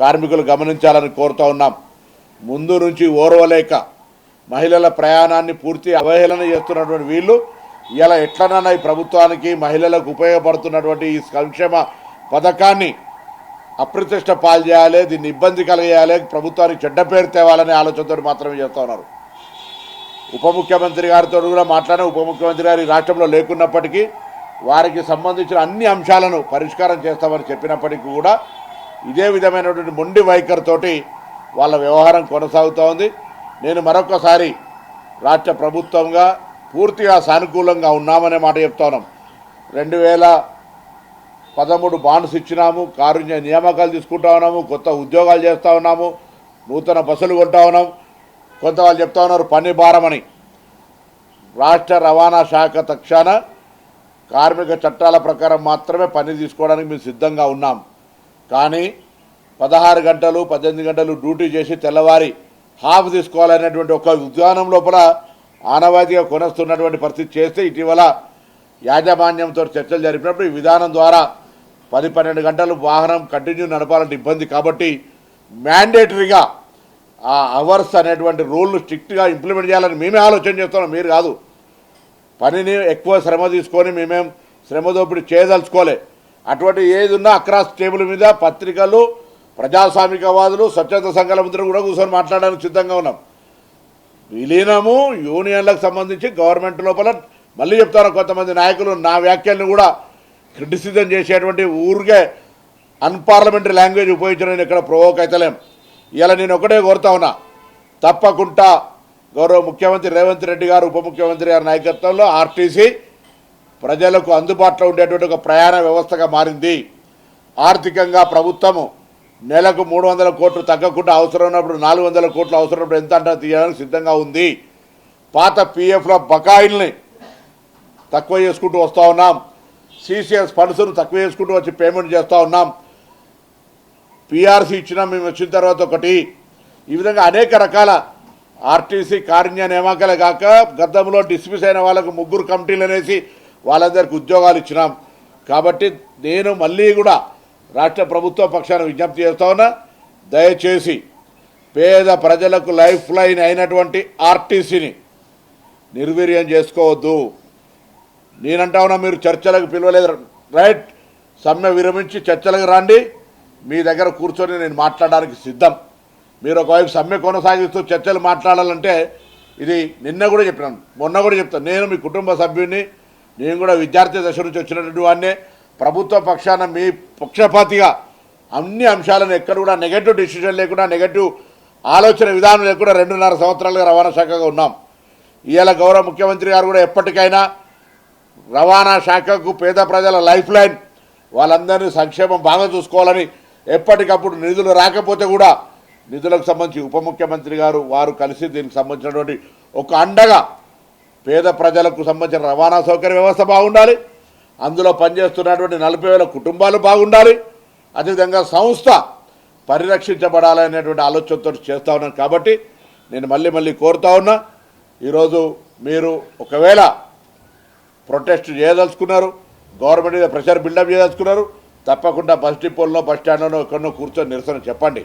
కార్మికులు గమనించాలని కోరుతూ ఉన్నాం. ముందు నుంచి ఓర్వలేక మహిళల ప్రయాణాన్ని పూర్తి అవహేళన చేస్తున్నటువంటి వీళ్ళు ఇలా ఎట్లనన్నా ఈ ప్రభుత్వానికి మహిళలకు ఉపయోగపడుతున్నటువంటి ఈ సంక్షేమ పథకాన్ని అప్రతిష్ట పాలు చేయాలి, దీన్ని ఇబ్బంది కలిగేయాలి, ప్రభుత్వానికి చెడ్డ పేరు తేవాలనే ఆలోచనతో మాత్రమే చేస్తూ ఉన్నారు. ఉప ముఖ్యమంత్రి గారితో కూడా మాట్లాడిన ఉప ముఖ్యమంత్రి గారు ఈ రాష్ట్రంలో లేకున్నప్పటికీ వారికి సంబంధించిన అన్ని అంశాలను పరిష్కారం చేస్తామని చెప్పినప్పటికీ కూడా ఇదే విధమైనటువంటి మొండి వైఖరితోటి వాళ్ళ వ్యవహారం కొనసాగుతూ ఉంది. నేను మరొకసారి రాష్ట్ర ప్రభుత్వంగా పూర్తిగా సానుకూలంగా ఉన్నామనే మాట చెప్తా ఉన్నాం. 2013 బాండ్స్ ఇచ్చినాము, కారుణ్య నియామకాలు తీసుకుంటా ఉన్నాము, కొత్త ఉద్యోగాలు చేస్తూ ఉన్నాము, నూతన బస్సులు కొంటా ఉన్నాం. కొంత వాళ్ళు చెప్తా ఉన్నారు పని భారమని. రాష్ట్ర రవాణా శాఖ తక్షణ కార్మిక చట్టాల ప్రకారం మాత్రమే పని తీసుకోవడానికి మేము సిద్ధంగా ఉన్నాం. కానీ 16 గంటలు 18 గంటలు డ్యూటీ చేసి తెల్లవారి హాఫ్ తీసుకోవాలనేటువంటి ఒక ఉద్యానం లోపల ఆనవాయితీగా కొనస్తున్నటువంటి పరిస్థితి చేస్తే ఇటీవల యాజమాన్యంతో చర్చలు జరిపినప్పుడు ఈ విధానం ద్వారా 10-12 గంటలు వాహనం కంటిన్యూ నడపాలంటే ఇబ్బంది కాబట్టి మ్యాండేటరీగా ఆ అవర్స్ అనేటువంటి రూల్ను స్ట్రిక్ట్గా ఇంప్లిమెంట్ చేయాలని మేమే ఆలోచన చేస్తున్నాం, మీరు కాదు. పనిని ఎక్కువ శ్రమ తీసుకొని మేమేం శ్రమ దోపిడీ చేయదలుచుకోలే. అటువంటి ఏది ఉన్నా అక్రాస్ టేబుల్ మీద పత్రికలు, ప్రజాస్వామికవాదులు, స్వచ్ఛంద సంఘాల ముద్ర కూడా కూర్చొని మాట్లాడడానికి సిద్ధంగా ఉన్నాం. విలీనము యూనియన్లకు సంబంధించి గవర్నమెంట్ లోపల మళ్ళీ చెప్తారు కొంతమంది నాయకులు నా వ్యాఖ్యలను కూడా క్రిటిసిజం చేసేటువంటి ఊరికే అన్పార్లమెంటరీ లాంగ్వేజ్ ఉపయోగించడం ఇక్కడ ప్రొవోక్ అవుతలేం. ఇలా నేను ఒకటే కోరుతా ఉన్నా, తప్పకుండా గౌరవ ముఖ్యమంత్రి రేవంత్ రెడ్డి గారు, ఉప ముఖ్యమంత్రి గారి నాయకత్వంలో ఆర్టీసీ ప్రజలకు అందుబాటులో ఉండేటువంటి ఒక ప్రయాణ వ్యవస్థగా మారింది. ఆర్థికంగా ప్రభుత్వము నెలకు 300 కోట్లు తగ్గకుండా అవసరం ఉన్నప్పుడు 400 కోట్లు అవసరం ఉన్నప్పుడు ఎంత అంటే తీయడానికి సిద్ధంగా ఉంది. పాత పీఎఫ్ల బకాయిల్ని తక్కువ చేసుకుంటూ వస్తూ ఉన్నాం. సిసిఎస్ ఫండ్స్ను తక్కువ చేసుకుంటూ వచ్చి పేమెంట్ చేస్తూ ఉన్నాం. పిఆర్సీ ఇచ్చినా మేము వచ్చిన తర్వాత ఒకటి. ఈ విధంగా అనేక రకాల ఆర్టీసీ కారుణ్య నియామకాలే కాక గతంలో డిస్మిస్ అయిన వాళ్ళకు 3 కమిటీలు అనేసి వాళ్ళందరికీ ఉద్యోగాలు ఇచ్చినాం. కాబట్టి నేను మళ్ళీ కూడా రాష్ట్ర ప్రభుత్వ పక్షాన విజ్ఞప్తి చేస్తా ఉన్నా, దయచేసి పేద ప్రజలకు లైఫ్ లైన్ అయినటువంటి ఆర్టీసీని నిర్వీర్యం చేసుకోవద్దు. నేనంటా ఉన్నా మీరు చర్చలకు పిలవలేదు, రైట్, సమ్మె విరమించి చర్చలకు రండి, మీ దగ్గర కూర్చొని నేను మాట్లాడడానికి సిద్ధం. మీరు ఒకవైపు సమ్మె కొనసాగిస్తూ చర్చలు మాట్లాడాలంటే ఇది నిన్న కూడా చెప్పినాను, మొన్న కూడా చెప్తాను. నేను మీ కుటుంబ సభ్యుడిని, నేను కూడా విద్యార్థి దశ నుంచి వచ్చినటువంటి వాడినే. ప్రభుత్వ పక్షాన మీ పక్షపాతిగా అన్ని అంశాలను ఎక్కడ కూడా నెగటివ్ డిసిషన్ లేకుండా, నెగటివ్ ఆలోచన విధానం లేకుండా 2.5 సంవత్సరాలుగా రవాణా శాఖగా ఉన్నాం. ఇవాళ గౌరవ ముఖ్యమంత్రి గారు కూడా ఎప్పటికైనా రవాణా శాఖకు పేద ప్రజల లైఫ్ లైన్, వాళ్ళందరినీ సంక్షేమం బాగా చూసుకోవాలని ఎప్పటికప్పుడు నిధులు రాకపోతే కూడా నిధులకు సంబంధించి ఉప ముఖ్యమంత్రి గారు వారు కలిసి దీనికి సంబంధించినటువంటి ఒక అండగా పేద ప్రజలకు సంబంధించిన రవాణా సౌకర్య వ్యవస్థ బాగుండాలి, అందులో పనిచేస్తున్నటువంటి 40,000 కుటుంబాలు బాగుండాలి, అదేవిధంగా సంస్థ పరిరక్షించబడాలనేటువంటి ఆలోచనతో చేస్తూ ఉన్నాను. కాబట్టి నేను మళ్ళీ కోరుతా ఉన్నా, ఈరోజు మీరు ఒకవేళ ప్రొటెస్ట్ చేయదలుచుకున్నారు, గవర్నమెంట్ మీద ప్రెషర్ బిల్డప్ చేయదలుచుకున్నారు, తప్పకుండా బస్ డిపోల్లో బస్ స్టాండ్లో ఎక్కడో కూర్చొని నిరసన చెప్పండి.